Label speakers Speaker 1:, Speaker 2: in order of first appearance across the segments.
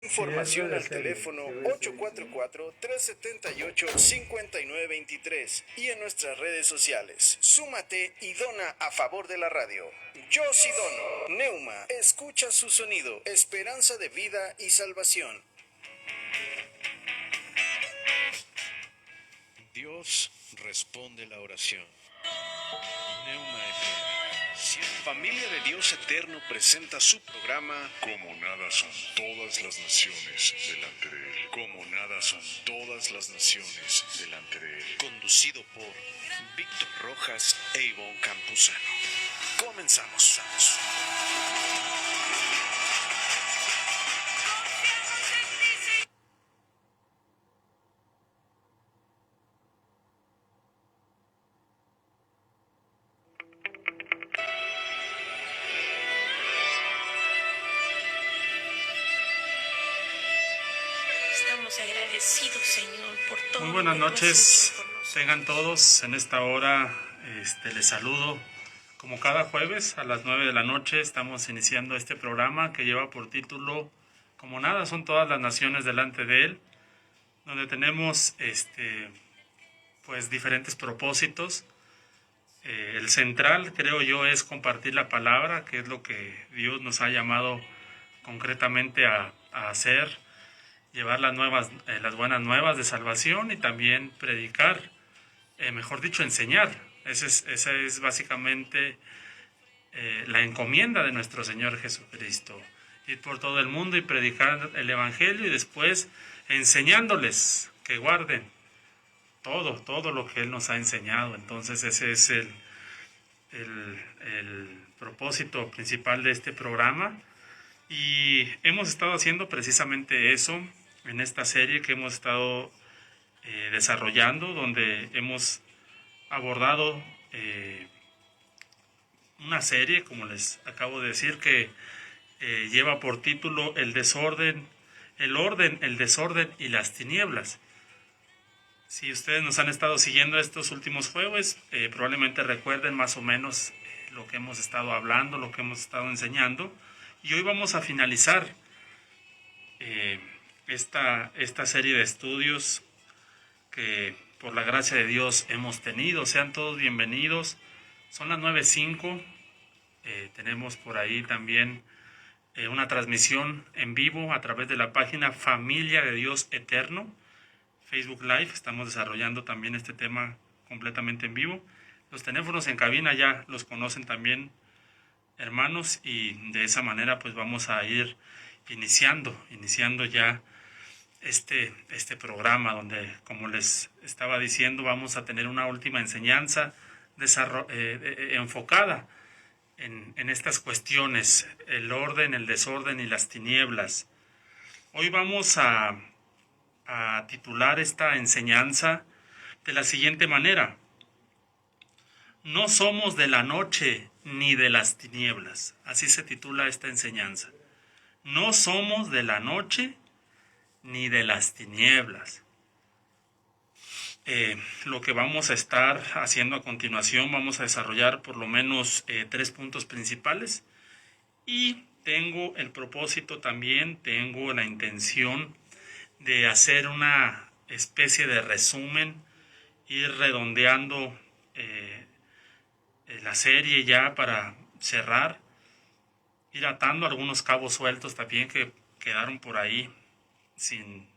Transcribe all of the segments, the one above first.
Speaker 1: Información al teléfono 844-378-5923 y en nuestras redes sociales. Súmate y dona a favor de la radio. Yo sí dono. Neuma, escucha su sonido. Esperanza de vida y salvación. Dios responde la oración. Neuma FM. Familia de Dios Eterno presenta su programa
Speaker 2: Como nada son todas las naciones delante de Él.
Speaker 1: Como nada son todas las naciones
Speaker 2: Delante de Él.
Speaker 1: conducido por Víctor Rojas e Ivonne Campuzano. Comenzamos.
Speaker 3: Estamos agradecidos, Señor, por todo.
Speaker 4: Muy buenas
Speaker 3: lo que tú has
Speaker 4: noches,
Speaker 3: hecho por nosotros.
Speaker 4: tengan todos en esta hora, les saludo como cada jueves a las 9 de la noche. Estamos iniciando este programa que lleva por título Como nada son todas las naciones delante de Él, donde tenemos pues diferentes propósitos. El central, creo yo, es compartir la palabra, que es lo que Dios nos ha llamado concretamente a hacer, llevar las buenas nuevas de salvación y también predicar, mejor dicho, enseñar. Esa es básicamente la encomienda de nuestro Señor Jesucristo. Ir por todo el mundo y predicar el Evangelio y después enseñándoles que guarden todo lo que Él nos ha enseñado. Entonces ese es el propósito principal de este programa. Y hemos estado haciendo precisamente eso en esta serie que hemos estado desarrollando, donde hemos abordado una serie, como les acabo de decir, que lleva por título el orden, el desorden y las tinieblas. Si ustedes nos han estado siguiendo estos últimos jueves, probablemente recuerden más o menos lo que hemos estado hablando, lo que hemos estado enseñando. Y hoy vamos a finalizar esta serie de estudios que por la gracia de Dios hemos tenido. Sean todos bienvenidos. Son las 9:05. Tenemos por ahí también una transmisión en vivo a través de la página Familia de Dios Eterno, Facebook Live. Estamos desarrollando también este tema completamente en vivo. Los teléfonos en cabina ya los conocen también, hermanos, y de esa manera pues vamos a ir iniciando ya este programa, donde, como les estaba diciendo, vamos a tener una última enseñanza enfocada en estas cuestiones: el orden, el desorden y las tinieblas. Hoy vamos a titular esta enseñanza de la siguiente manera: no somos de la noche ni de las tinieblas. Así se titula esta enseñanza. No somos de la noche ni de las tinieblas. Lo que vamos a estar haciendo a continuación, vamos a desarrollar por lo menos 3 puntos principales. Y tengo el propósito también, tengo la intención de hacer una especie de resumen, ir redondeando la serie ya para cerrar, ir atando algunos cabos sueltos también que quedaron por ahí sin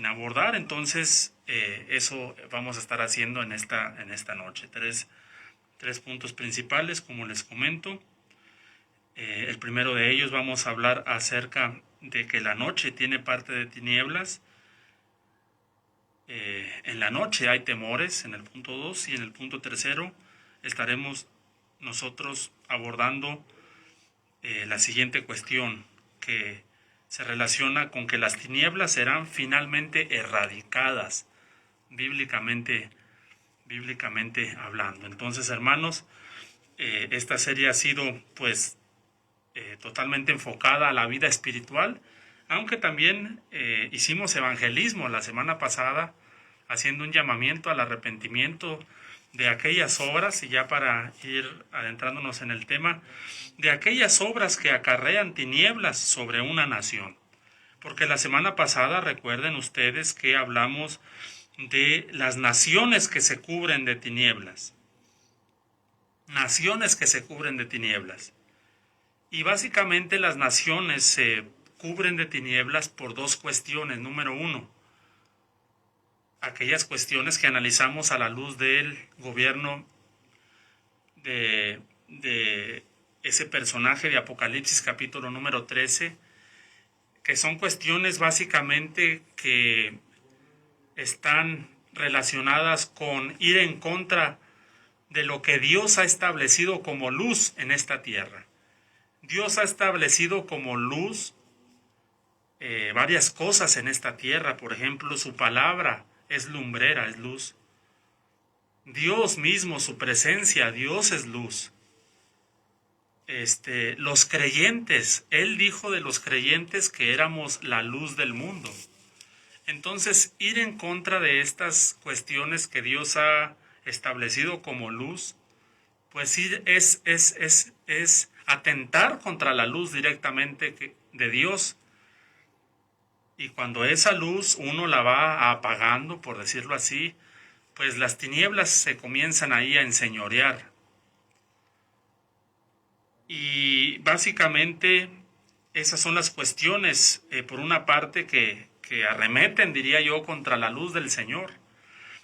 Speaker 4: abordar. Entonces eso vamos a estar haciendo en esta noche. Tres puntos principales, como les comento. El primero de ellos, vamos a hablar acerca de que la noche tiene parte de tinieblas. En la noche hay temores, en el punto 2, y en el punto 3 estaremos nosotros abordando la siguiente cuestión, que se relaciona con que las tinieblas serán finalmente erradicadas, bíblicamente hablando. Entonces, hermanos, esta serie ha sido pues totalmente enfocada a la vida espiritual, aunque también hicimos evangelismo la semana pasada, haciendo un llamamiento al arrepentimiento de aquellas obras, y ya para ir adentrándonos en el tema, de aquellas obras que acarrean tinieblas sobre una nación. Porque la semana pasada, recuerden ustedes que hablamos de las naciones que se cubren de tinieblas. Naciones que se cubren de tinieblas. Y básicamente las naciones se cubren de tinieblas por dos cuestiones. Número uno, aquellas cuestiones que analizamos a la luz del gobierno de ese personaje de Apocalipsis capítulo número 13, que son cuestiones básicamente que están relacionadas con ir en contra de lo que Dios ha establecido como luz en esta tierra. Dios ha establecido como luz varias cosas en esta tierra. Por ejemplo, su palabra es lumbrera, es luz. Dios mismo, su presencia, Dios es luz. Los creyentes, Él dijo de los creyentes que éramos la luz del mundo. Entonces, ir en contra de estas cuestiones que Dios ha establecido como luz, pues sí es atentar contra la luz directamente de Dios. Y cuando esa luz uno la va apagando, por decirlo así, pues las tinieblas se comienzan ahí a enseñorear. Y básicamente esas son las cuestiones, por una parte, que arremeten, diría yo, contra la luz del Señor.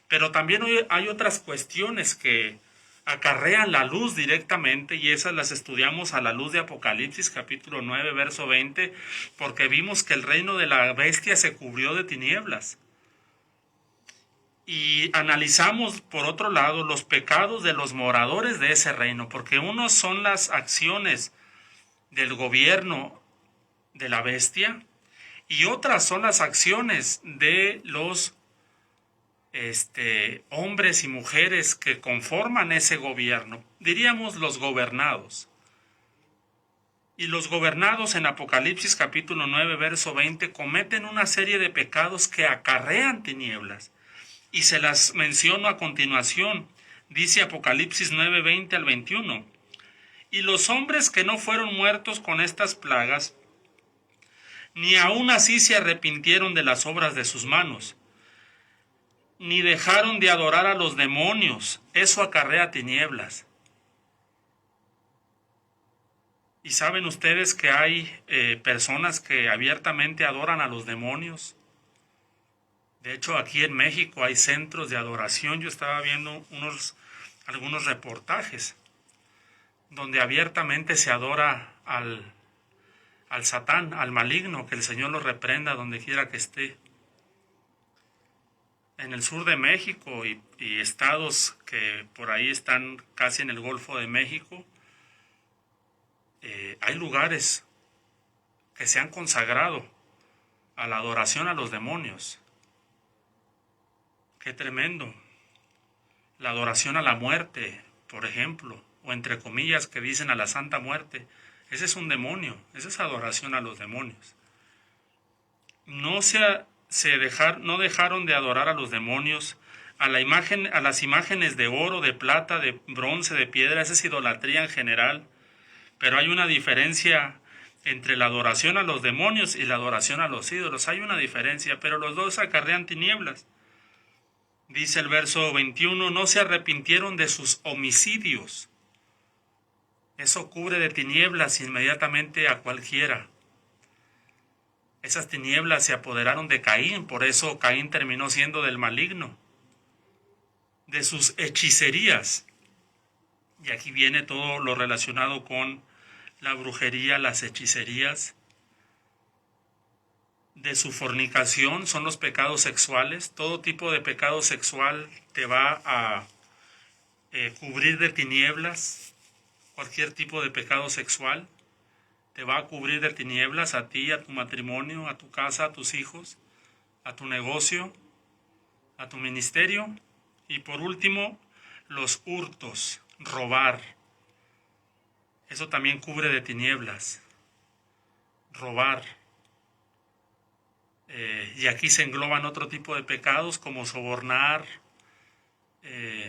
Speaker 4: Pero también hay otras cuestiones que acarrean la luz directamente, y esas las estudiamos a la luz de Apocalipsis capítulo 9, verso 20, porque vimos que el reino de la bestia se cubrió de tinieblas. Y analizamos, por otro lado, los pecados de los moradores de ese reino, porque unos son las acciones del gobierno de la bestia y otras son las acciones de los hombres y mujeres que conforman ese gobierno, diríamos los gobernados. Y los gobernados en Apocalipsis capítulo 9, verso 20, cometen una serie de pecados que acarrean tinieblas. Y se las menciono a continuación. Dice Apocalipsis 9, 20 al 21. Y los hombres que no fueron muertos con estas plagas, ni aun así se arrepintieron de las obras de sus manos, ni dejaron de adorar a los demonios. Eso acarrea tinieblas. ¿Y saben ustedes que hay personas que abiertamente adoran a los demonios? De hecho, aquí en México hay centros de adoración. Yo estaba viendo algunos reportajes donde abiertamente se adora al Satán, al maligno, que el Señor lo reprenda donde quiera que esté. En el sur de México y estados que por ahí están casi en el Golfo de México, hay lugares que se han consagrado a la adoración a los demonios. Qué tremendo. La adoración a la muerte, por ejemplo, o entre comillas que dicen a la Santa Muerte. Ese es un demonio, esa es adoración a los demonios. No dejaron de adorar a los demonios, a las imágenes de oro, de plata, de bronce, de piedra. Esa es idolatría en general. Pero hay una diferencia entre la adoración a los demonios y la adoración a los ídolos. Hay una diferencia, pero los dos acarrean tinieblas. Dice el verso 21, no se arrepintieron de sus homicidios. Eso cubre de tinieblas inmediatamente a cualquiera. Esas tinieblas se apoderaron de Caín, por eso Caín terminó siendo del maligno. De sus hechicerías. Y aquí viene todo lo relacionado con la brujería, las hechicerías. De su fornicación, son los pecados sexuales. Todo tipo de pecado sexual te va a cubrir de tinieblas. Cualquier tipo de pecado sexual te va a cubrir de tinieblas a ti, a tu matrimonio, a tu casa, a tus hijos, a tu negocio, a tu ministerio. Y por último, los hurtos, robar. Eso también cubre de tinieblas. Robar. Y aquí se engloban otro tipo de pecados como sobornar,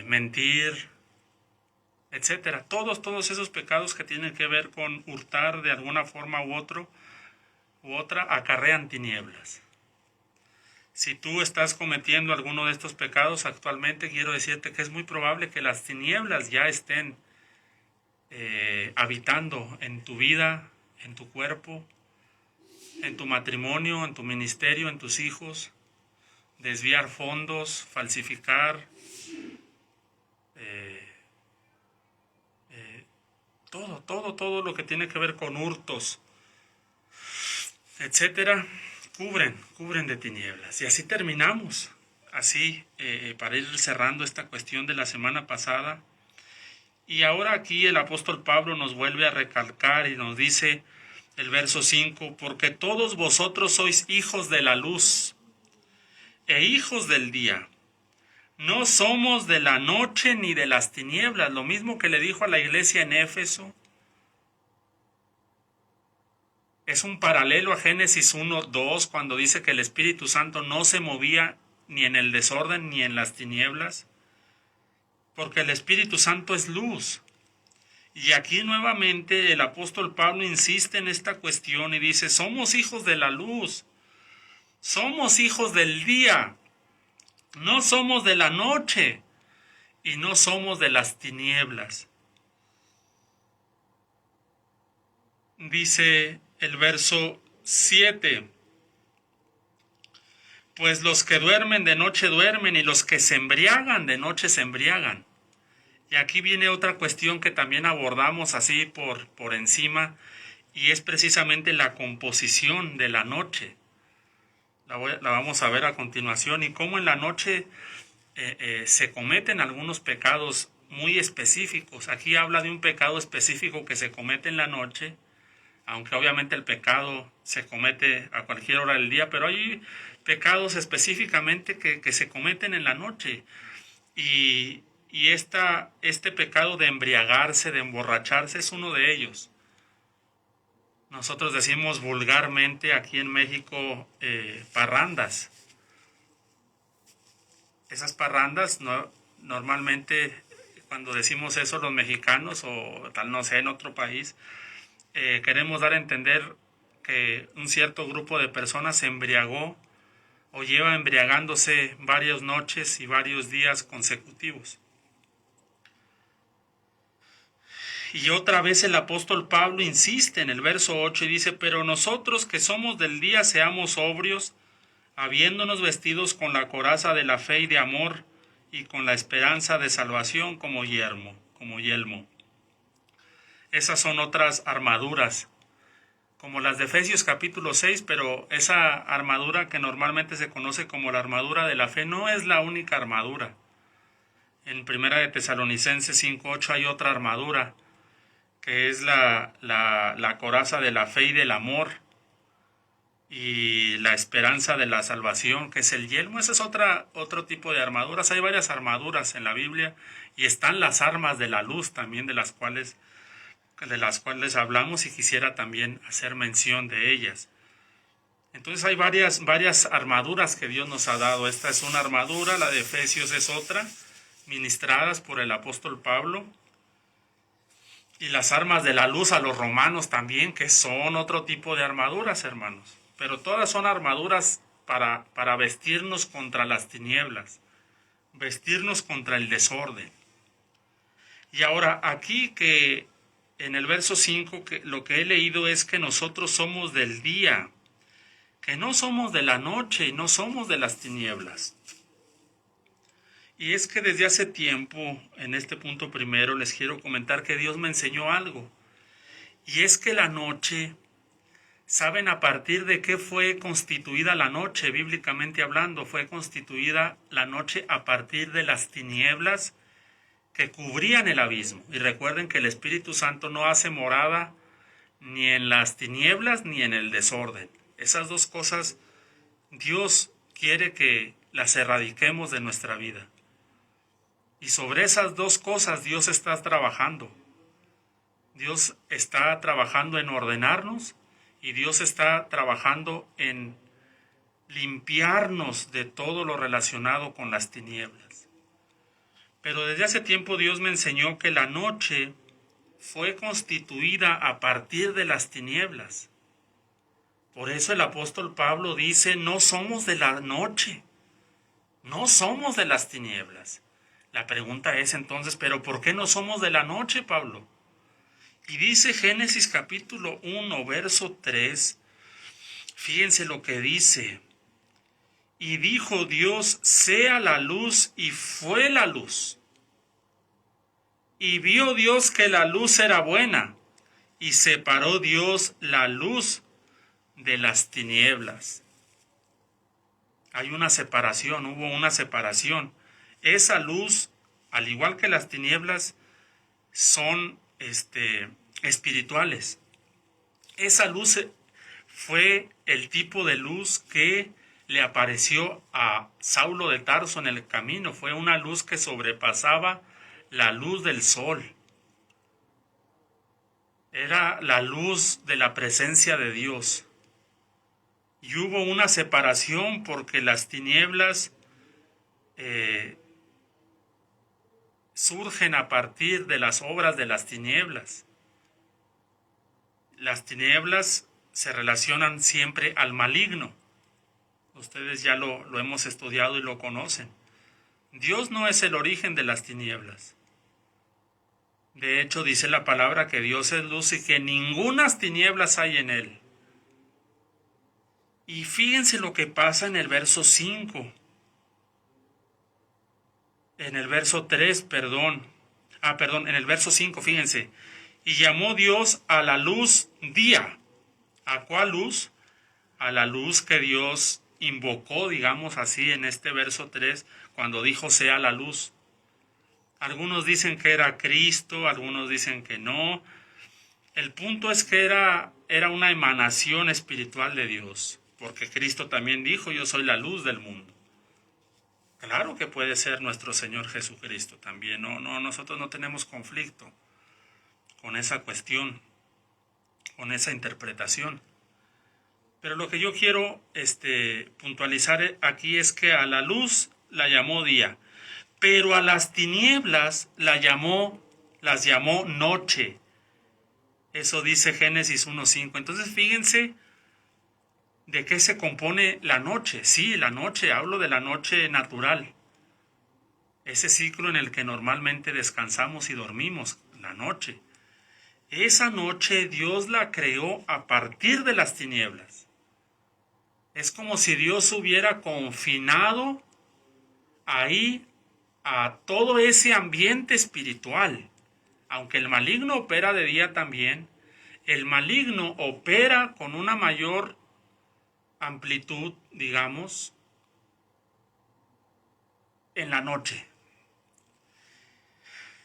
Speaker 4: mentir, etcétera. Todos esos pecados que tienen que ver con hurtar de alguna forma u u otra acarrean tinieblas. Si tú estás cometiendo alguno de estos pecados actualmente, quiero decirte que es muy probable que las tinieblas ya estén habitando en tu vida, en tu cuerpo, en tu matrimonio, en tu ministerio, en tus hijos. Desviar fondos, falsificar, todo lo que tiene que ver con hurtos, etcétera, cubren de tinieblas. Y así terminamos, para ir cerrando esta cuestión de la semana pasada. Y ahora aquí el apóstol Pablo nos vuelve a recalcar y nos dice el verso 5, porque todos vosotros sois hijos de la luz e hijos del día. No somos de la noche ni de las tinieblas. Lo mismo que le dijo a la iglesia en Éfeso. Es un paralelo a Génesis 1:2 cuando dice que el Espíritu Santo no se movía ni en el desorden ni en las tinieblas. Porque el Espíritu Santo es luz. Y aquí nuevamente el apóstol Pablo insiste en esta cuestión y dice, somos hijos de la luz. Somos hijos del día, no somos de la noche y no somos de las tinieblas. Dice el verso 7, pues los que duermen de noche duermen y los que se embriagan de noche se embriagan. Y aquí viene otra cuestión que también abordamos así por encima y es precisamente la composición de la noche. La vamos a ver a continuación y cómo en la noche se cometen algunos pecados muy específicos. Aquí habla de un pecado específico que se comete en la noche, aunque obviamente el pecado se comete a cualquier hora del día, pero hay pecados específicamente que se cometen en la noche. Y este pecado de embriagarse, de emborracharse, es uno de ellos. Nosotros decimos vulgarmente aquí en México parrandas. Esas parrandas normalmente cuando decimos eso los mexicanos o tal no sé en otro país, queremos dar a entender que un cierto grupo de personas se embriagó o lleva embriagándose varias noches y varios días consecutivos. Y otra vez el apóstol Pablo insiste en el verso 8 y dice, pero nosotros que somos del día seamos sobrios, habiéndonos vestidos con la coraza de la fe y de amor y con la esperanza de salvación como yelmo. Esas son otras armaduras, como las de Efesios capítulo 6, pero esa armadura que normalmente se conoce como la armadura de la fe no es la única armadura. En Primera de Tesalonicenses 5:8 hay otra armadura, que es la coraza de la fe y del amor y la esperanza de la salvación, que es el yelmo. Ese es otro tipo de armaduras. Hay varias armaduras en la Biblia y están las armas de la luz también de las cuales hablamos y quisiera también hacer mención de ellas. Entonces hay varias armaduras que Dios nos ha dado. Esta es una armadura, la de Efesios es otra, ministradas por el apóstol Pablo. Y las armas de la luz a los romanos también, que son otro tipo de armaduras, hermanos. Pero todas son armaduras para vestirnos contra las tinieblas, vestirnos contra el desorden. Y ahora aquí que en el verso 5 que lo que he leído es que nosotros somos del día, que no somos de la noche y no somos de las tinieblas. Y es que desde hace tiempo, en este punto primero, les quiero comentar que Dios me enseñó algo. Y es que la noche, ¿saben a partir de qué fue constituida la noche, bíblicamente hablando? Fue constituida la noche a partir de las tinieblas que cubrían el abismo. Y recuerden que el Espíritu Santo no hace morada ni en las tinieblas ni en el desorden. Esas dos cosas Dios quiere que las erradiquemos de nuestra vida. Y sobre esas dos cosas Dios está trabajando. Dios está trabajando en ordenarnos y Dios está trabajando en limpiarnos de todo lo relacionado con las tinieblas. Pero desde hace tiempo Dios me enseñó que la noche fue constituida a partir de las tinieblas. Por eso el apóstol Pablo dice, no somos de la noche, no somos de las tinieblas. La pregunta es entonces, ¿pero por qué no somos de la noche, Pablo? Y dice Génesis capítulo 1, verso 3, fíjense lo que dice. Y dijo Dios, sea la luz, y fue la luz. Y vio Dios que la luz era buena, y separó Dios la luz de las tinieblas. Hay una separación, hubo una separación. Esa luz, al igual que las tinieblas, son espirituales. Esa luz fue el tipo de luz que le apareció a Saulo de Tarso en el camino. Fue una luz que sobrepasaba la luz del sol. Era la luz de la presencia de Dios. Y hubo una separación porque las tinieblas surgen a partir de las obras de las tinieblas. Las tinieblas se relacionan siempre al maligno. Ustedes ya lo hemos estudiado y lo conocen. Dios no es el origen de las tinieblas. De hecho, dice la palabra que Dios es luz y que ningunas tinieblas hay en él. Y fíjense lo que pasa en el verso 5. En el verso 3, en el verso 5, fíjense. Y llamó Dios a la luz día. ¿A cuál luz? A la luz que Dios invocó, digamos así, en este verso 3, cuando dijo sea la luz. Algunos dicen que era Cristo, algunos dicen que no. El punto es que era una emanación espiritual de Dios, porque Cristo también dijo, yo soy la luz del mundo. Claro que puede ser nuestro Señor Jesucristo también. Nosotros no tenemos conflicto con esa cuestión, con esa interpretación. Pero lo que yo quiero puntualizar aquí es que a la luz la llamó día, pero a las tinieblas las llamó noche. Eso dice Génesis 1:5. Entonces fíjense de qué se compone la noche. Sí, la noche, hablo de la noche natural. Ese ciclo en el que normalmente descansamos y dormimos, la noche. Esa noche Dios la creó a partir de las tinieblas. Es como si Dios hubiera confinado ahí a todo ese ambiente espiritual. Aunque el maligno opera de día también, el maligno opera con una mayor amplitud, digamos, en la noche.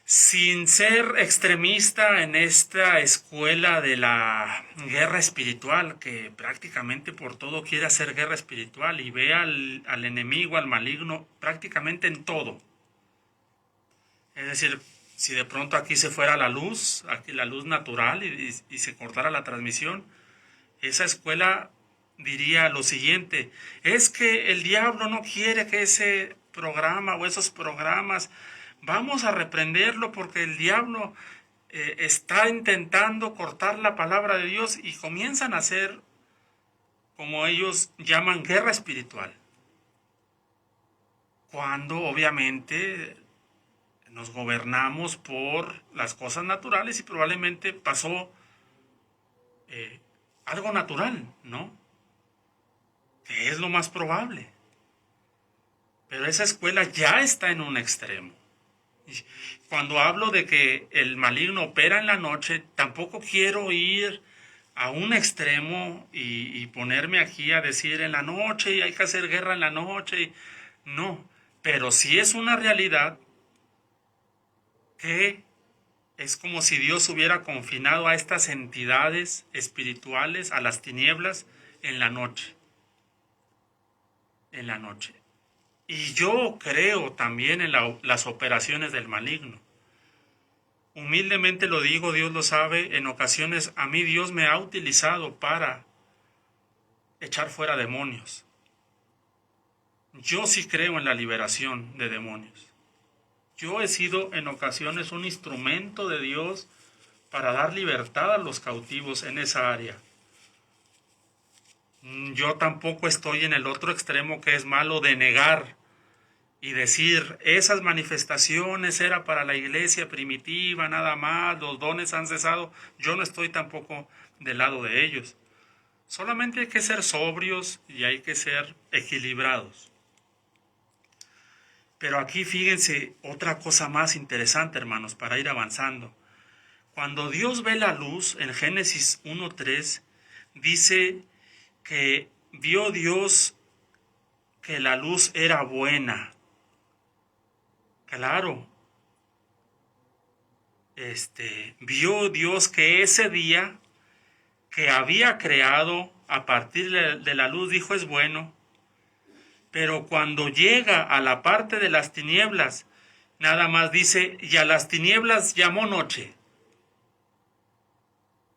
Speaker 4: Sin ser extremista en esta escuela de la guerra espiritual, que prácticamente por todo quiere hacer guerra espiritual y ve al enemigo, al maligno, prácticamente en todo. Es decir, si de pronto aquí se fuera la luz natural y se cortara la transmisión, esa escuela diría lo siguiente: es que el diablo no quiere que ese programa o esos programas, vamos a reprenderlo porque el diablo está intentando cortar la palabra de Dios, y comienzan a hacer, como ellos llaman, guerra espiritual. Cuando obviamente nos gobernamos por las cosas naturales y probablemente pasó algo natural, ¿no? Que es lo más probable. Pero esa escuela ya está en un extremo. Y cuando hablo de que el maligno opera en la noche, tampoco quiero ir a un extremo y ponerme aquí a decir en la noche y hay que hacer guerra en la noche. No, pero sí es una realidad que es como si Dios hubiera confinado a estas entidades espirituales, a las tinieblas, en la noche. En la noche. Y yo creo también en las operaciones del maligno. Humildemente lo digo, Dios lo sabe, en ocasiones a mí Dios me ha utilizado para echar fuera demonios. Yo sí creo en la liberación de demonios. Yo he sido en ocasiones un instrumento de Dios para dar libertad a los cautivos en esa área. Yo tampoco estoy en el otro extremo que es malo de negar y decir, esas manifestaciones era para la iglesia primitiva, nada más, los dones han cesado. Yo no estoy tampoco del lado de ellos. Solamente hay que ser sobrios y hay que ser equilibrados. Pero aquí fíjense otra cosa más interesante, hermanos, para ir avanzando. Cuando Dios ve la luz, en Génesis 1:3, dice que vio Dios que la luz era buena. Claro. Vio Dios que ese día que había creado a partir de la luz, dijo, es bueno. Pero cuando llega a la parte de las tinieblas, nada más dice, y a las tinieblas llamó noche.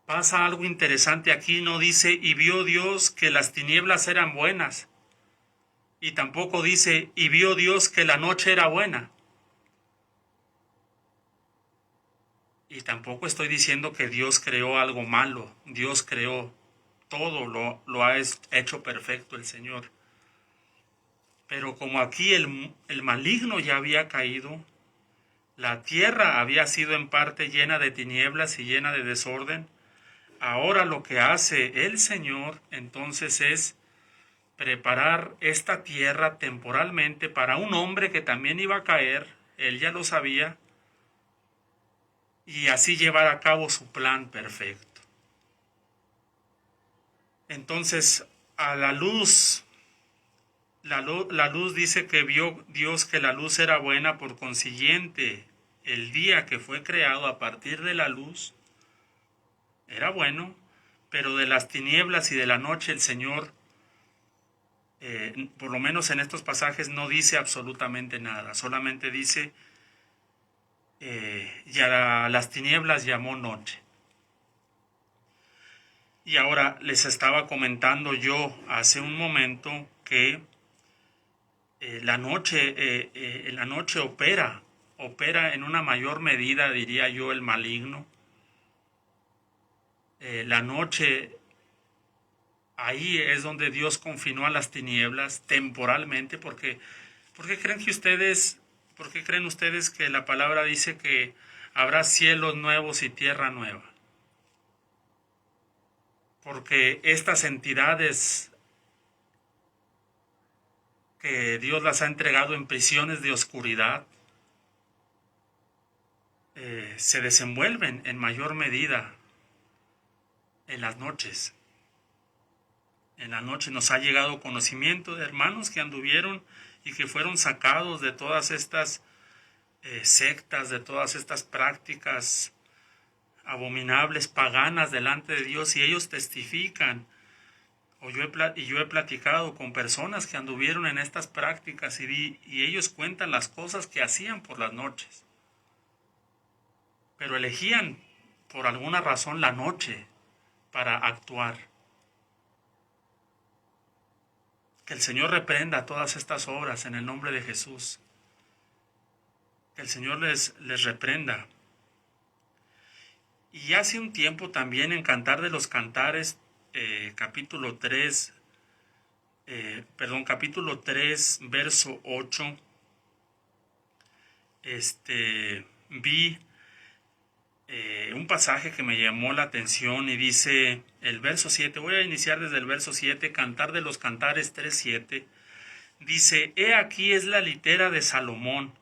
Speaker 4: Pasa algo interesante aquí, no dice, y vio Dios que las tinieblas eran buenas. Y tampoco dice, y vio Dios que la noche era buena. Y tampoco estoy diciendo que Dios creó algo malo. Dios creó todo, lo ha hecho perfecto el Señor. Pero como aquí el maligno ya había caído, la tierra había sido en parte llena de tinieblas y llena de desorden, ahora lo que hace el Señor entonces es preparar esta tierra temporalmente para un hombre que también iba a caer, él ya lo sabía, y así llevar a cabo su plan perfecto. Entonces, a la luz dice que vio Dios que la luz era buena, por consiguiente, el día que fue creado a partir de la luz era bueno, pero de las tinieblas y de la noche el Señor, por lo menos en estos pasajes, no dice absolutamente nada, solamente dice, y a las tinieblas llamó noche. Y ahora les estaba comentando yo hace un momento que la noche opera en una mayor medida, diría yo, el maligno. La noche, ahí es donde Dios confinó a las tinieblas temporalmente, ¿por qué creen ustedes que la palabra dice que habrá cielos nuevos y tierra nueva? Porque estas entidades que Dios las ha entregado en prisiones de oscuridad, se desenvuelven en mayor medida en las noches. En la noche nos ha llegado conocimiento de hermanos que anduvieron y que fueron sacados de todas estas sectas, de todas estas prácticas abominables, paganas delante de Dios, y ellos testifican. Yo he platicado con personas que anduvieron en estas prácticas y ellos cuentan las cosas que hacían por las noches. Pero elegían por alguna razón la noche para actuar. Que el Señor reprenda todas estas obras en el nombre de Jesús. Que el Señor les reprenda. Y hace un tiempo también en Cantar de los Cantares, capítulo 3, verso 8, vi un pasaje que me llamó la atención y dice el verso 7, voy a iniciar desde el verso 7, Cantar de los Cantares 3:7, dice, he aquí es la litera de Salomón,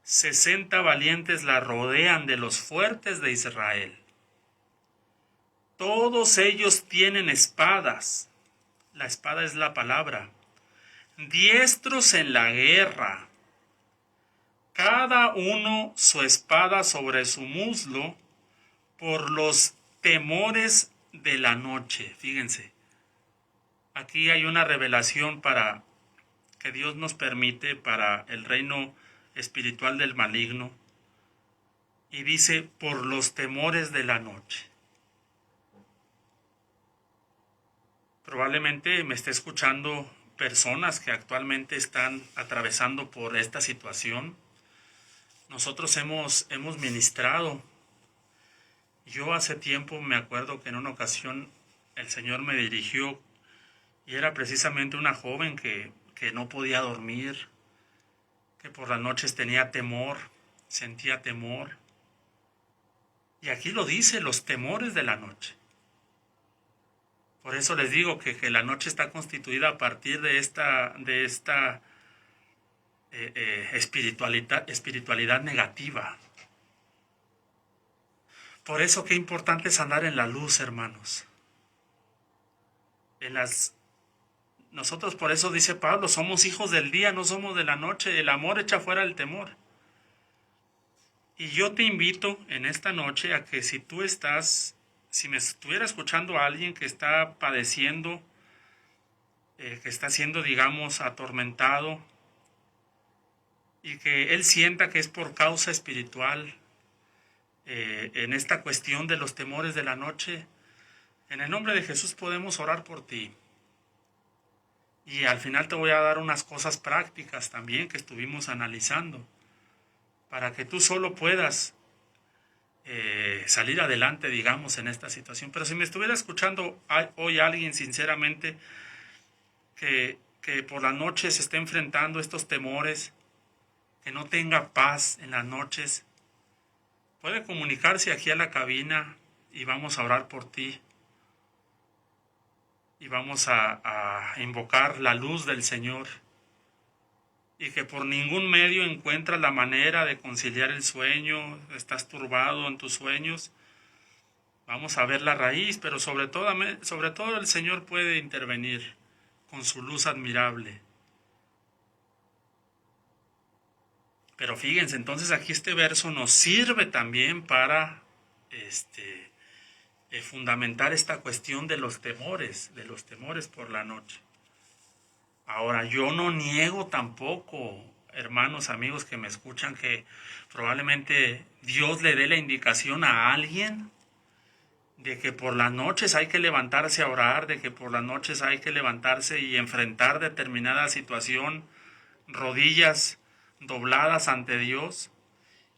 Speaker 4: 60 valientes la rodean de los fuertes de Israel. Todos ellos tienen espadas, la espada es la palabra, diestros en la guerra, cada uno su espada sobre su muslo por los temores de la noche. Fíjense, aquí hay una revelación para que Dios nos permite para el reino espiritual del maligno, y dice por los temores de la noche. Probablemente me esté escuchando personas que actualmente están atravesando por esta situación. Nosotros hemos ministrado. Yo hace tiempo me acuerdo que en una ocasión el Señor me dirigió Y era precisamente una joven que no podía dormir, que por las noches tenía temor, sentía temor. Y aquí lo dice, los temores de la noche. Por eso les digo que la noche está constituida a partir de esta espiritualidad negativa. Por eso qué importante es andar en la luz, hermanos. Nosotros, por eso dice Pablo, somos hijos del día, no somos de la noche. El amor echa fuera el temor. Y yo te invito en esta noche a que si me estuviera escuchando a alguien que está padeciendo, que está siendo, digamos, atormentado, y que él sienta que es por causa espiritual, en esta cuestión de los temores de la noche, en el nombre de Jesús podemos orar por ti. Y al final te voy a dar unas cosas prácticas también que estuvimos analizando, para que tú solo puedas salir adelante, digamos, en esta situación. Pero si me estuviera escuchando hoy alguien sinceramente que por la noche se esté enfrentando estos temores, que no tenga paz en las noches, puede comunicarse aquí a la cabina y vamos a orar por ti. Y vamos a invocar la luz del Señor. Y que por ningún medio encuentras la manera de conciliar el sueño, estás turbado en tus sueños. Vamos a ver la raíz, pero sobre todo el Señor puede intervenir con su luz admirable. Pero fíjense, entonces aquí este verso nos sirve también para fundamentar esta cuestión de los temores por la noche. Ahora, yo no niego tampoco, hermanos, amigos que me escuchan, que probablemente Dios le dé la indicación a alguien de que por las noches hay que levantarse a orar, de que por las noches hay que levantarse y enfrentar determinada situación, rodillas dobladas ante Dios,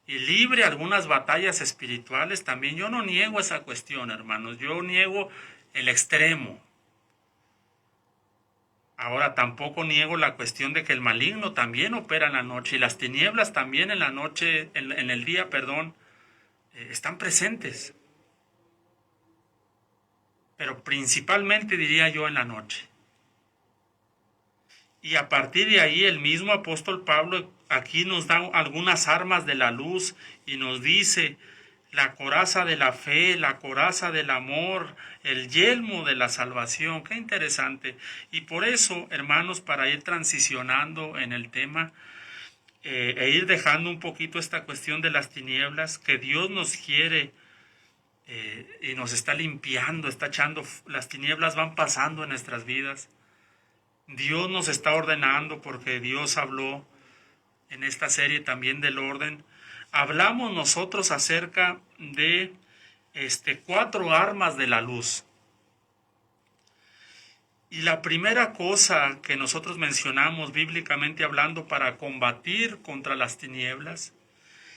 Speaker 4: y libre algunas batallas espirituales también. Yo no niego esa cuestión, hermanos, yo niego el extremo. Ahora tampoco niego la cuestión de que el maligno también opera en la noche y las tinieblas también en la noche, en el día, están presentes. Pero principalmente diría yo en la noche. Y a partir de ahí el mismo apóstol Pablo aquí nos da algunas armas de la luz y nos dice la coraza de la fe, la coraza del amor, el yelmo de la salvación. Qué interesante. Y por eso, hermanos, para ir transicionando en el tema e ir dejando un poquito esta cuestión de las tinieblas, que Dios nos quiere y nos está limpiando, está echando, las tinieblas van pasando en nuestras vidas. Dios nos está ordenando porque Dios habló en esta serie también del orden. Hablamos nosotros acerca de 4 armas de la luz. Y la primera cosa que nosotros mencionamos bíblicamente hablando para combatir contra las tinieblas,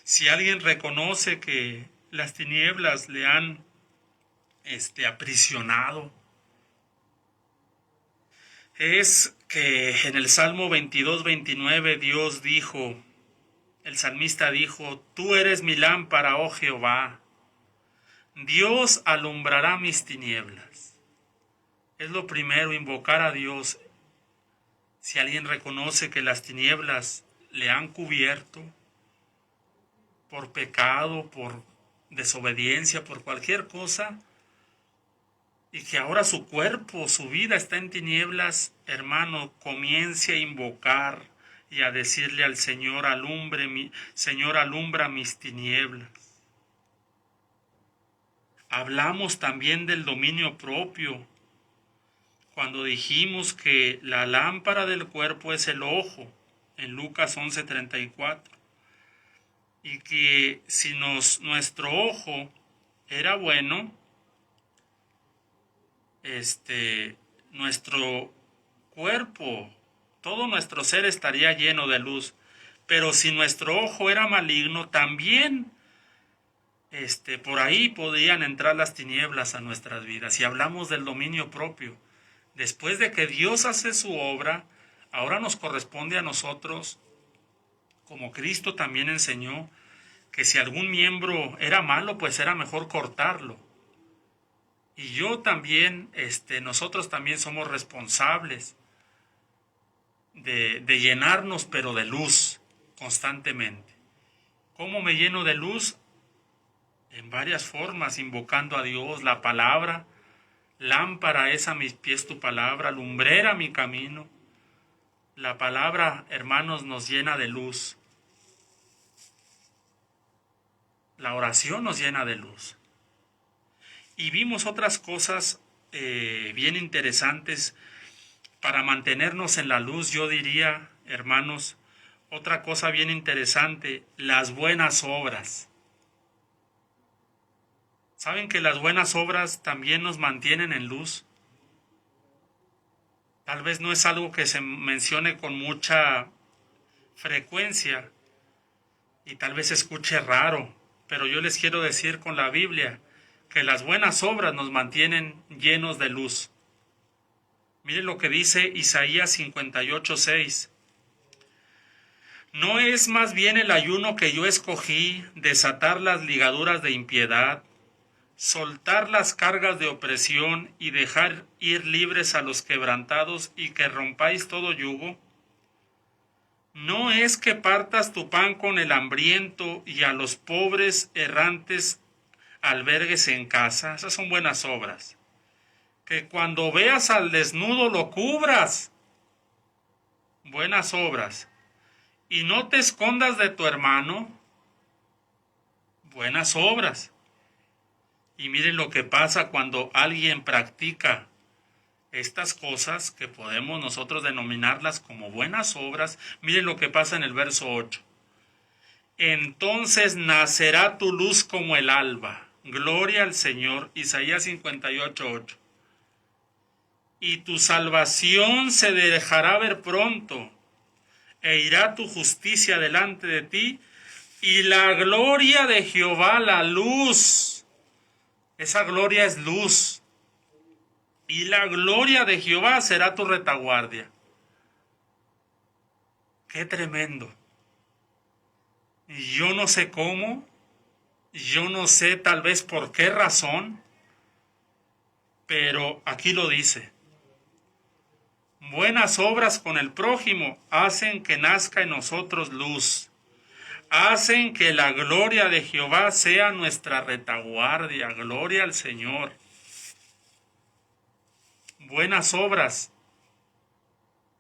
Speaker 4: si alguien reconoce que las tinieblas le han aprisionado, es que en el Salmo 22-29 Dios dijo, el salmista dijo, tú eres mi lámpara, oh Jehová, Dios alumbrará mis tinieblas. Es lo primero, invocar a Dios. Si alguien reconoce que las tinieblas le han cubierto por pecado, por desobediencia, por cualquier cosa, y que ahora su cuerpo, su vida está en tinieblas, hermano, comience a invocar y a decirle al Señor, Señor, alumbra mis tinieblas. Hablamos también del dominio propio, cuando dijimos que la lámpara del cuerpo es el ojo, en Lucas 11:34, y que si nuestro ojo era bueno, nuestro cuerpo, todo nuestro ser estaría lleno de luz. Pero si nuestro ojo era maligno, también por ahí podían entrar las tinieblas a nuestras vidas. Y hablamos del dominio propio, Después de que Dios hace su obra, ahora nos corresponde a nosotros, como Cristo también enseñó, que si algún miembro era malo, pues era mejor cortarlo. Y yo también, nosotros también somos responsables de llenarnos, pero de luz, constantemente. ¿Cómo me lleno de luz? En varias formas, invocando a Dios, la palabra. Lámpara es a mis pies tu palabra, lumbrera mi camino. La palabra, hermanos, nos llena de luz. La oración nos llena de luz. Y vimos otras cosas bien interesantes para mantenernos en la luz. Yo diría, hermanos, otra cosa bien interesante, las buenas obras. ¿Saben que las buenas obras también nos mantienen en luz? Tal vez no es algo que se mencione con mucha frecuencia y tal vez se escuche raro, pero yo les quiero decir con la Biblia que las buenas obras nos mantienen llenos de luz. Miren lo que dice Isaías 58:6. ¿No es más bien el ayuno que yo escogí, desatar las ligaduras de impiedad, soltar las cargas de opresión y dejar ir libres a los quebrantados y que rompáis todo yugo? ¿No es que partas tu pan con el hambriento y a los pobres errantes albergues en casa? Esas son buenas obras. Que cuando veas al desnudo lo cubras. Buenas obras. Y no te escondas de tu hermano. Buenas obras. Y miren lo que pasa cuando alguien practica estas cosas que podemos nosotros denominarlas como buenas obras. Miren lo que pasa en el verso 8. Entonces nacerá tu luz como el alba. Gloria al Señor. Isaías 58:8. Y tu salvación se dejará ver pronto, e irá tu justicia delante de ti, y la gloria de Jehová, la luz. Esa gloria es luz. Y la gloria de Jehová será tu retaguardia. ¡Qué tremendo! Yo no sé cómo, yo no sé tal vez por qué razón, pero aquí lo dice. Buenas obras con el prójimo hacen que nazca en nosotros luz. Hacen que la gloria de Jehová sea nuestra retaguardia. Gloria al Señor. Buenas obras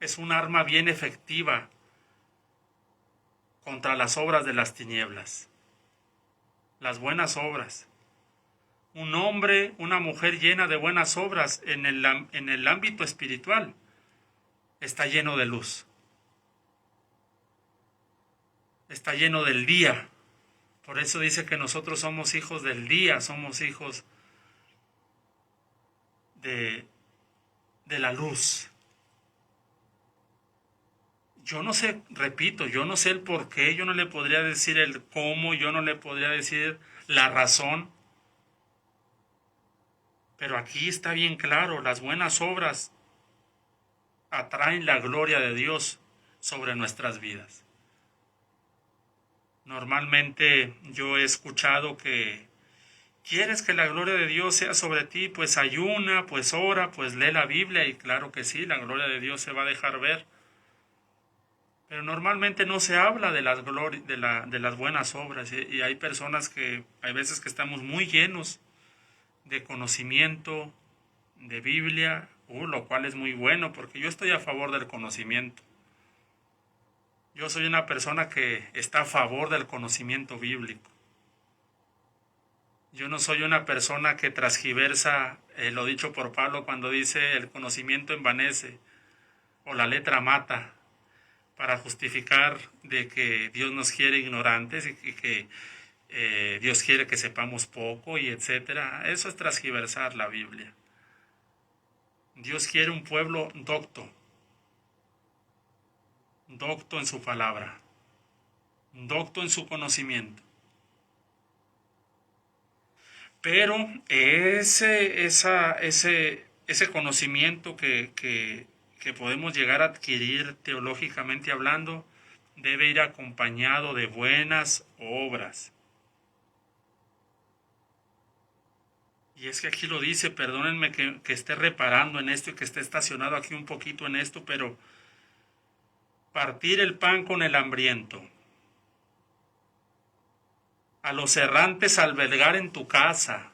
Speaker 4: es un arma bien efectiva contra las obras de las tinieblas. Las buenas obras. Un hombre, una mujer llena de buenas obras en el ámbito espiritual está lleno de luz. Está lleno del día. Por eso dice que nosotros somos hijos del día, somos hijos de la luz. Yo no sé, repito, yo no sé el por qué, yo no le podría decir el cómo, yo no le podría decir la razón. Pero aquí está bien claro, las buenas obras atraen la gloria de Dios sobre nuestras vidas. Normalmente yo he escuchado que ¿quieres que la gloria de Dios sea sobre ti? Pues ayuna, pues ora, pues lee la Biblia, y claro que sí, la gloria de Dios se va a dejar ver. Pero normalmente no se habla de las buenas obras, y hay personas que, hay veces que estamos muy llenos de conocimiento, de Biblia, lo cual es muy bueno, porque yo estoy a favor del conocimiento. Yo soy una persona que está a favor del conocimiento bíblico. Yo no soy una persona que transgiversa lo dicho por Pablo cuando dice el conocimiento envanece o la letra mata, para justificar de que Dios nos quiere ignorantes y que Dios quiere que sepamos poco y etcétera. Eso es transgiversar la Biblia. Dios quiere un pueblo docto en su palabra, docto en su conocimiento. Pero ese ese conocimiento que podemos llegar a adquirir teológicamente hablando, debe ir acompañado de buenas obras. Y es que aquí lo dice, perdónenme que esté reparando en esto y que esté estacionado aquí un poquito en esto, pero partir el pan con el hambriento, a los errantes albergar en tu casa,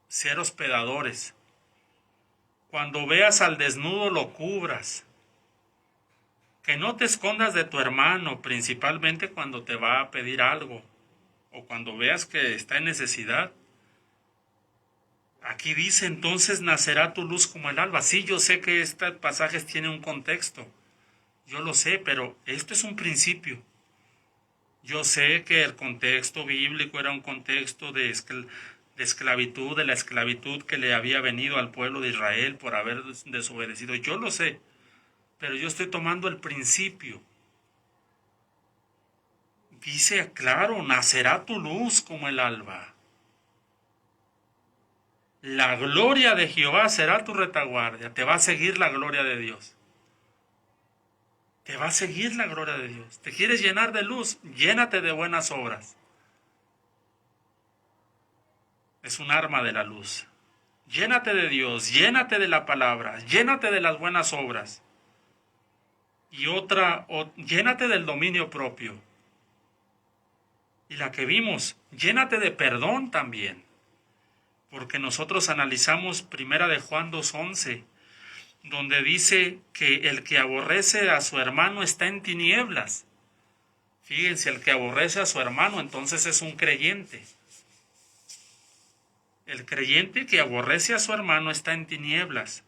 Speaker 4: ser hospedadores, cuando veas al desnudo lo cubras, que no te escondas de tu hermano, principalmente cuando te va a pedir algo, o cuando veas que está en necesidad. Aquí dice, entonces nacerá tu luz como el alba. Sí, yo sé que estos pasajes tienen un contexto, yo lo sé, pero esto es un principio. Yo sé que el contexto bíblico era un contexto de esclavitud, de la esclavitud que le había venido al pueblo de Israel por haber desobedecido. Yo lo sé, pero yo estoy tomando el principio. Dice, claro, nacerá tu luz como el alba. La gloria de Jehová será tu retaguardia. Te va a seguir la gloria de Dios. Te va a seguir la gloria de Dios. ¿Te quieres llenar de luz? Llénate de buenas obras. Es un arma de la luz. Llénate de Dios, llénate de la palabra, llénate de las buenas obras. Y llénate del dominio propio. Y la que vimos, llénate de perdón también. Porque nosotros analizamos primera de Juan 2:11, donde dice que el que aborrece a su hermano está en tinieblas. Fíjense, el que aborrece a su hermano entonces es un creyente. El creyente que aborrece a su hermano está en tinieblas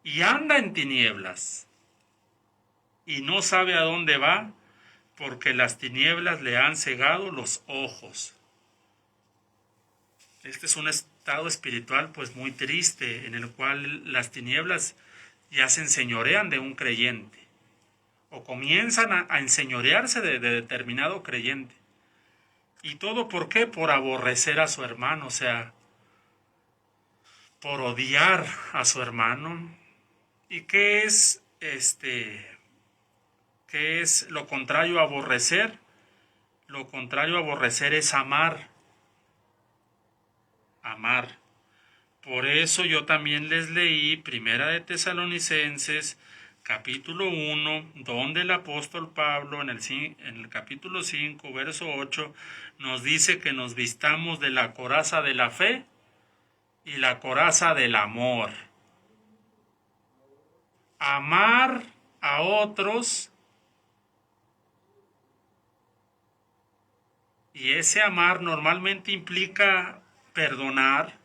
Speaker 4: y anda en tinieblas y no sabe a dónde va porque las tinieblas le han cegado los ojos. Este es un estado espiritual pues muy triste en el cual las tinieblas ya se enseñorean de un creyente o comienzan a enseñorearse de determinado creyente. ¿Y todo por qué? Por aborrecer a su hermano, o sea, por odiar a su hermano. ¿Y qué es lo contrario a aborrecer? Lo contrario a aborrecer es amar. Amar. Por eso yo también les leí Primera de Tesalonicenses, capítulo 1, donde el apóstol Pablo en el capítulo 5, verso 8, nos dice que nos vistamos de la coraza de la fe y la coraza del amor. Amar a otros, y ese amar normalmente implica perdonar.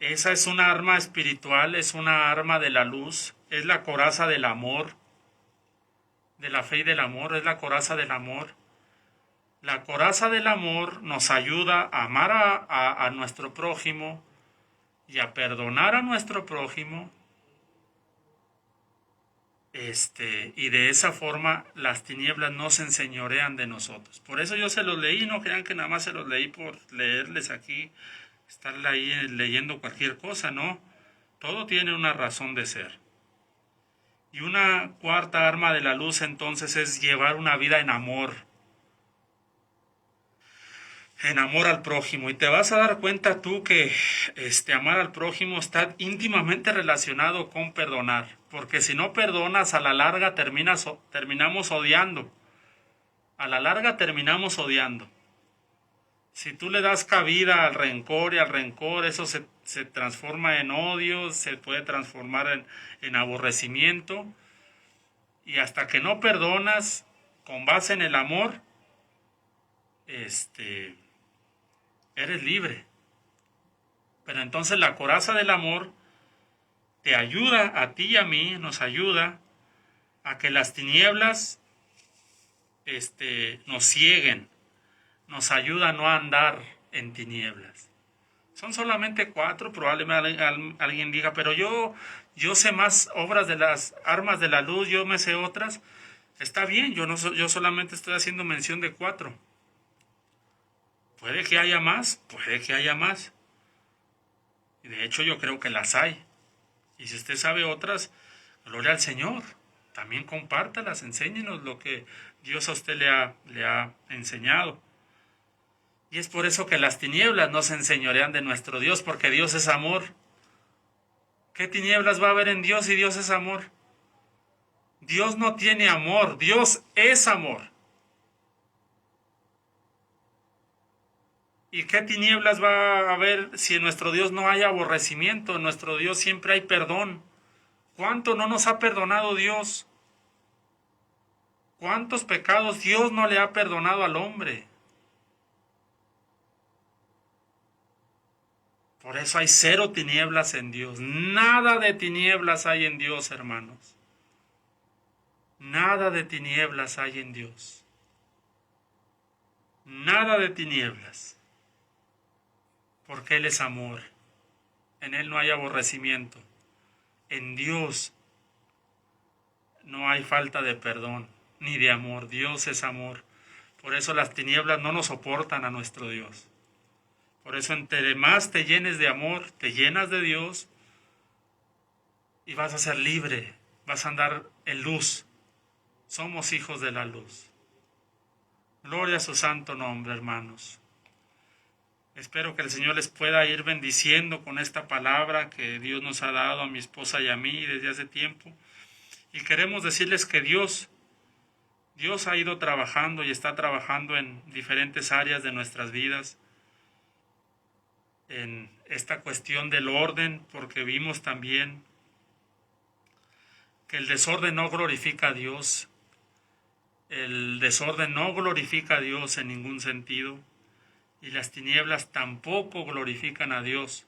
Speaker 4: Esa es una arma espiritual, es una arma de la luz, es la coraza del amor, de la fe y del amor, es la coraza del amor. La coraza del amor nos ayuda a amar a nuestro prójimo y a perdonar a nuestro prójimo. Y de esa forma las tinieblas no se enseñorean de nosotros. Por eso yo se los leí, no crean que nada más se los leí por leerles aquí, estar ahí leyendo cualquier cosa, no. Todo tiene una razón de ser. Y una cuarta arma de la luz entonces es llevar una vida en amor. En amor al prójimo. Y te vas a dar cuenta tú que amar al prójimo está íntimamente relacionado con perdonar. Porque si no perdonas, a la larga terminamos odiando. A la larga terminamos odiando. Si tú le das cabida al rencor y al rencor, eso se transforma en odio, se puede transformar en aborrecimiento. Y hasta que no perdonas con base en el amor, eres libre. Pero entonces la coraza del amor te ayuda a ti y a mí, nos ayuda a que las tinieblas nos cieguen, nos ayuda a no andar en tinieblas. Son solamente 4, probablemente alguien diga, pero yo sé más obras de las armas de la luz, yo me sé otras. Está bien, yo solamente estoy haciendo mención de 4. Puede que haya más, Y de hecho yo creo que las hay. Y si usted sabe otras, gloria al Señor. También compártalas, enséñenos lo que Dios a usted le ha enseñado. Y es por eso que las tinieblas no se enseñorean de nuestro Dios, porque Dios es amor. ¿Qué tinieblas va a haber en Dios si Dios es amor? Dios no tiene amor, Dios es amor. ¿Y qué tinieblas va a haber si en nuestro Dios no hay aborrecimiento? En nuestro Dios siempre hay perdón. ¿Cuánto no nos ha perdonado Dios? ¿Cuántos pecados Dios no le ha perdonado al hombre? Por eso hay cero tinieblas en Dios. Nada de tinieblas hay en Dios, hermanos. Nada de tinieblas hay en Dios. Nada de tinieblas. Porque Él es amor. En Él no hay aborrecimiento. En Dios no hay falta de perdón ni de amor. Dios es amor. Por eso las tinieblas no nos soportan a nuestro Dios. Por eso entre más te llenes de amor, te llenas de Dios y vas a ser libre, vas a andar en luz. Somos hijos de la luz. Gloria a su santo nombre, hermanos. Espero que el Señor les pueda ir bendiciendo con esta palabra que Dios nos ha dado a mi esposa y a mí desde hace tiempo. Y queremos decirles que Dios ha ido trabajando y está trabajando en diferentes áreas de nuestras vidas. En esta cuestión del orden, porque vimos también que el desorden no glorifica a Dios. El desorden no glorifica a Dios en ningún sentido. Y las tinieblas tampoco glorifican a Dios.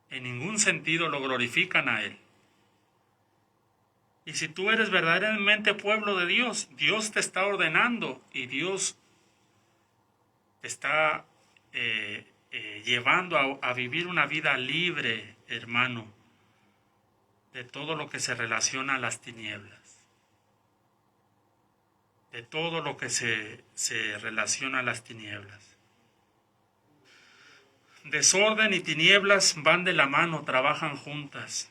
Speaker 4: En ningún sentido lo glorifican a Él. Y si tú eres verdaderamente pueblo de Dios, Dios te está ordenando y Dios te está llevando a vivir una vida libre, hermano, de todo lo que se relaciona a las tinieblas. De todo lo que se relaciona a las tinieblas. Desorden y tinieblas van de la mano, trabajan juntas.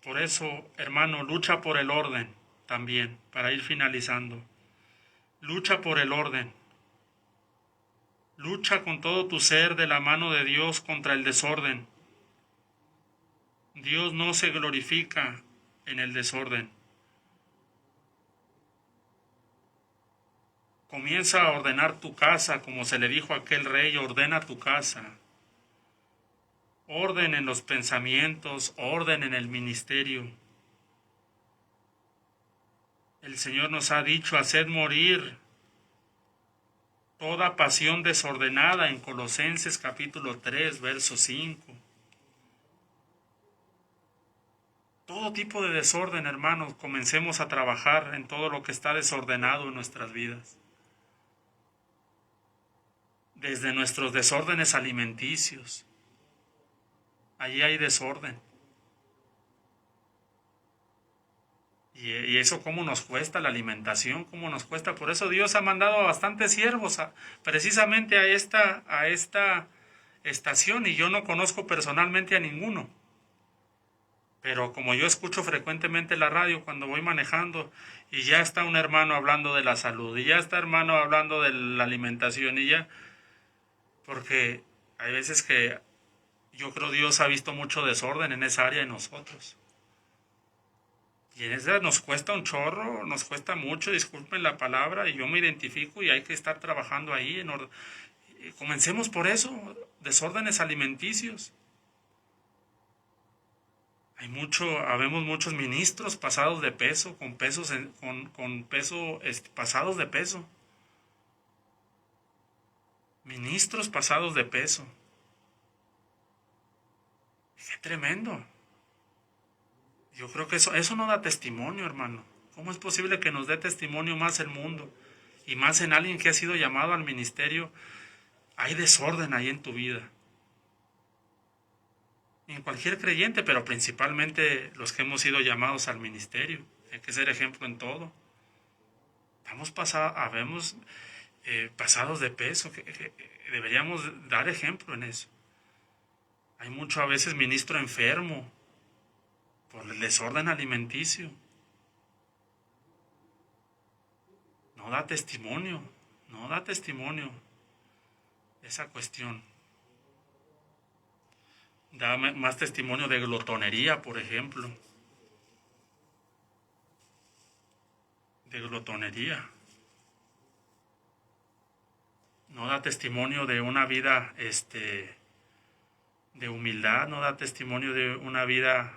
Speaker 4: Por eso, hermano, lucha por el orden también, para ir finalizando. Lucha por el orden. Lucha con todo tu ser de la mano de Dios contra el desorden. Dios no se glorifica en el desorden. Comienza a ordenar tu casa, como se le dijo a aquel rey, ordena tu casa. Orden en los pensamientos, orden en el ministerio. El Señor nos ha dicho, haced morir toda pasión desordenada en Colosenses capítulo 3, verso 5. Todo tipo de desorden, hermanos, comencemos a trabajar en todo lo que está desordenado en nuestras vidas. Desde nuestros desórdenes alimenticios. Allí hay desorden. Y eso cómo nos cuesta la alimentación, cómo nos cuesta. Por eso Dios ha mandado a bastantes siervos precisamente a esta estación, y yo no conozco personalmente a ninguno. Pero como yo escucho frecuentemente la radio cuando voy manejando, y ya está un hermano hablando de la salud, y ya está hermano hablando de la alimentación, y ya, porque hay veces que yo creo Dios ha visto mucho desorden en esa área de nosotros. Y en esa nos cuesta un chorro, nos cuesta mucho, disculpen la palabra, y yo me identifico y hay que estar trabajando ahí. Comencemos por eso, desórdenes alimenticios. Habemos muchos ministros pasados de peso, con peso pasados de peso. Ministros pasados de peso. ¡Qué tremendo! Yo creo que eso no da testimonio, hermano. ¿Cómo es posible que nos dé testimonio más el mundo? Y más en alguien que ha sido llamado al ministerio. Hay desorden ahí en tu vida. En cualquier creyente, pero principalmente los que hemos sido llamados al ministerio. Hay que ser ejemplo en todo. Habemos pasados de peso. Que deberíamos dar ejemplo en eso. Hay mucho a veces ministro enfermo por el desorden alimenticio. No da testimonio esa cuestión. Da más testimonio de glotonería, por ejemplo. De glotonería. No da testimonio de una vida de humildad, no da testimonio de una vida,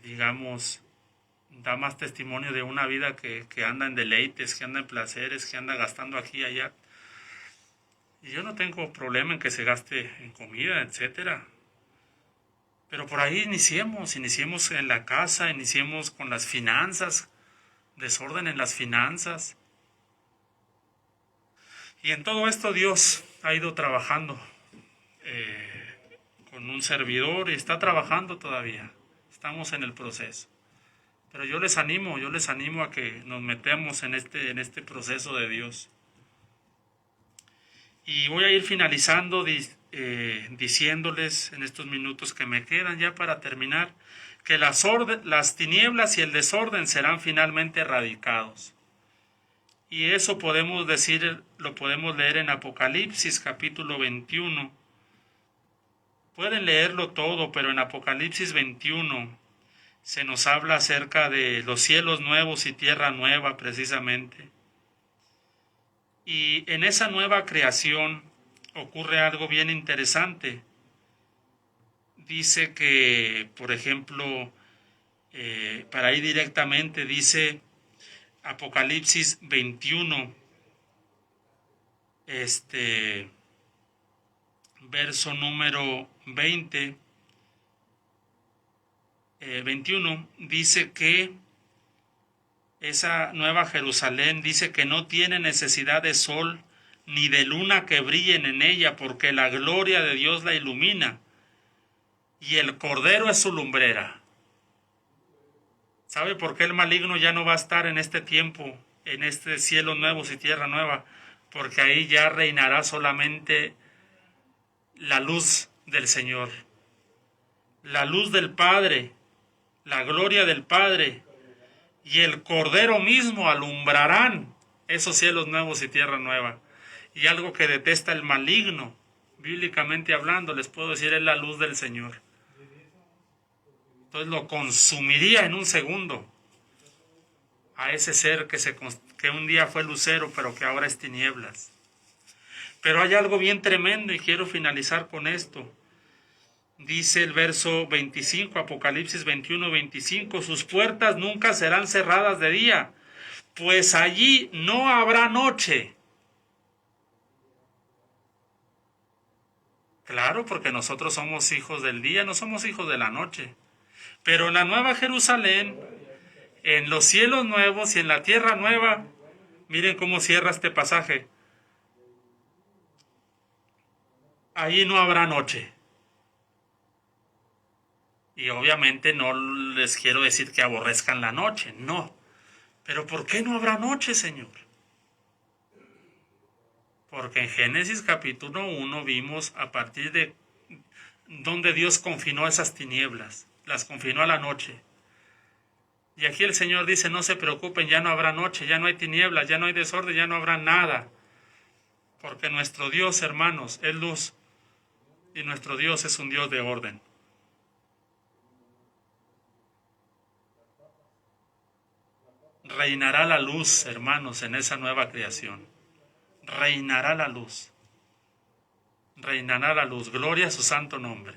Speaker 4: digamos, da más testimonio de una vida que anda en deleites, que anda en placeres, que anda gastando aquí y allá. Y yo no tengo problema en que se gaste en comida, etcétera. Pero por ahí iniciemos en la casa, iniciemos con las finanzas, desorden en las finanzas. Y en todo esto Dios ha ido trabajando con un servidor y está trabajando todavía. Estamos en el proceso. Pero yo les animo a que nos metamos en este proceso de Dios. Y voy a ir finalizando diciéndoles en estos minutos que me quedan ya para terminar, que las tinieblas y el desorden serán finalmente erradicados. Y eso lo podemos leer en Apocalipsis capítulo 21. Pueden leerlo todo, pero en Apocalipsis 21 se nos habla acerca de los cielos nuevos y tierra nueva precisamente. Y en esa nueva creación ocurre algo bien interesante. Dice que, por ejemplo, para ir directamente, dice Apocalipsis 21, verso número 21, dice que esa nueva Jerusalén dice que no tiene necesidad de sol ni de luna que brillen en ella, porque la gloria de Dios la ilumina y el Cordero es su lumbrera. ¿Sabe por qué el maligno ya no va a estar en este tiempo, en este cielo nuevo y tierra nueva? Porque ahí ya reinará solamente la luz del Señor, la luz del Padre, la gloria del Padre y el Cordero mismo alumbrarán esos cielos nuevos y tierra nueva. Y algo que detesta el maligno, bíblicamente hablando, les puedo decir, es la luz del Señor. Entonces lo consumiría en un segundo a ese ser que un día fue lucero, pero que ahora es tinieblas. Pero hay algo bien tremendo y quiero finalizar con esto. Dice el verso 25, Apocalipsis 21, 25, sus puertas nunca serán cerradas de día, pues allí no habrá noche. Claro, porque nosotros somos hijos del día, no somos hijos de la noche. Pero en la nueva Jerusalén, en los cielos nuevos y en la tierra nueva, miren cómo cierra este pasaje. Allí no habrá noche. Y obviamente no les quiero decir que aborrezcan la noche, no. Pero ¿por qué no habrá noche, Señor? Porque en Génesis capítulo 1 vimos a partir de donde Dios confinó esas tinieblas, las confinó a la noche. Y aquí el Señor dice, no se preocupen, ya no habrá noche, ya no hay tinieblas, ya no hay desorden, ya no habrá nada. Porque nuestro Dios, hermanos, es luz y nuestro Dios es un Dios de orden. Reinará la luz, hermanos, en esa nueva creación. Reinará la luz. Reinará la luz. Gloria a su santo nombre.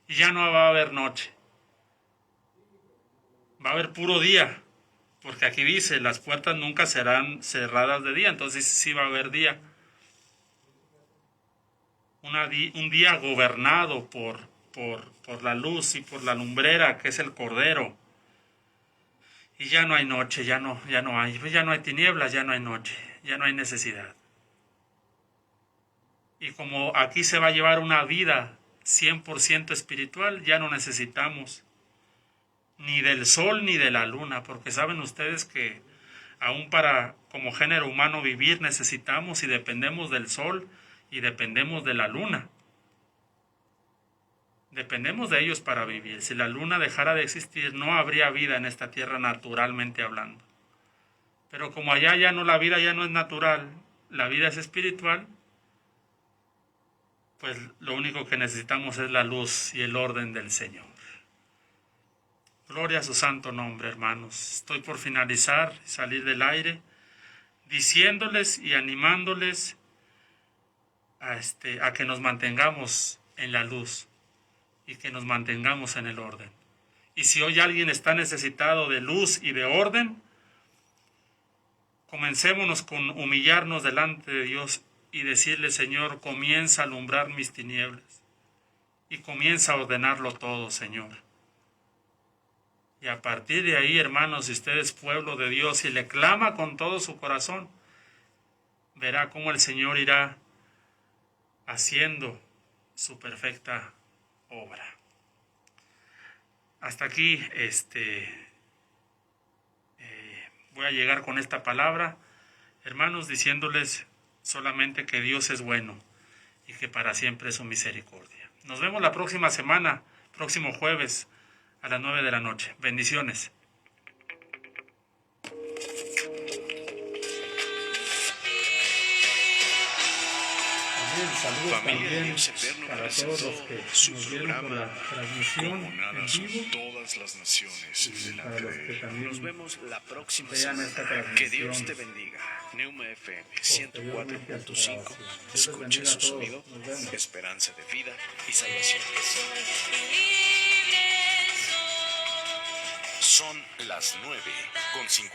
Speaker 4: Y ya no va a haber noche. Va a haber puro día. Porque aquí dice, las puertas nunca serán cerradas de día. Entonces sí va a haber día. Un día gobernado por la luz y por la lumbrera que es el Cordero. Y ya no hay noche, ya no hay tinieblas, ya no hay noche, ya no hay necesidad. Y como aquí se va a llevar una vida 100% espiritual, ya no necesitamos ni del sol ni de la luna, porque saben ustedes que aún para como género humano vivir necesitamos y dependemos del sol y dependemos de la luna. Dependemos de ellos para vivir. Si la luna dejara de existir, no habría vida en esta tierra naturalmente hablando. Pero como allá ya no, la vida ya no es natural, la vida es espiritual, pues lo único que necesitamos es la luz y el orden del Señor. Gloria a su santo nombre, hermanos. Estoy por finalizar y salir del aire, diciéndoles y animándoles a que nos mantengamos en la luz y que nos mantengamos en el orden. Y si hoy alguien está necesitado de luz y de orden, comencémonos con humillarnos delante de Dios y decirle: Señor, comienza a alumbrar mis tinieblas y comienza a ordenarlo todo, Señor. Y a partir de ahí, hermanos, si usted es pueblo de Dios y le clama con todo su corazón, verá cómo el Señor irá haciendo su perfecta obra. Hasta aquí voy a llegar con esta palabra, hermanos, diciéndoles solamente que Dios es bueno y que para siempre es su misericordia. Nos vemos la próxima semana, próximo jueves a las 9 de la noche. Bendiciones. Saludos
Speaker 2: Familia
Speaker 4: también
Speaker 2: Dios Eterno
Speaker 4: para
Speaker 2: presentó
Speaker 4: todos los que
Speaker 2: su
Speaker 4: nos vieron por la
Speaker 2: programa
Speaker 4: transmisión
Speaker 2: Como nada
Speaker 4: en
Speaker 2: son
Speaker 4: vivo,
Speaker 2: todas las naciones
Speaker 4: y para
Speaker 2: delante
Speaker 4: los
Speaker 2: de
Speaker 4: que
Speaker 2: él.
Speaker 4: también
Speaker 1: Nos vemos la próxima
Speaker 4: vean
Speaker 1: semana.
Speaker 4: esta
Speaker 1: Que
Speaker 4: transmisión
Speaker 1: Dios te bendiga. Neuma FM
Speaker 4: posteriormente a su
Speaker 1: 104.5.
Speaker 4: grabación. Dios les
Speaker 1: Escucha
Speaker 4: bendiga a
Speaker 1: su
Speaker 4: todos.
Speaker 1: sonido.
Speaker 4: Nos vemos.
Speaker 1: Esperanza de vida y salvación.
Speaker 3: Libre soy.
Speaker 2: Son las 9:50.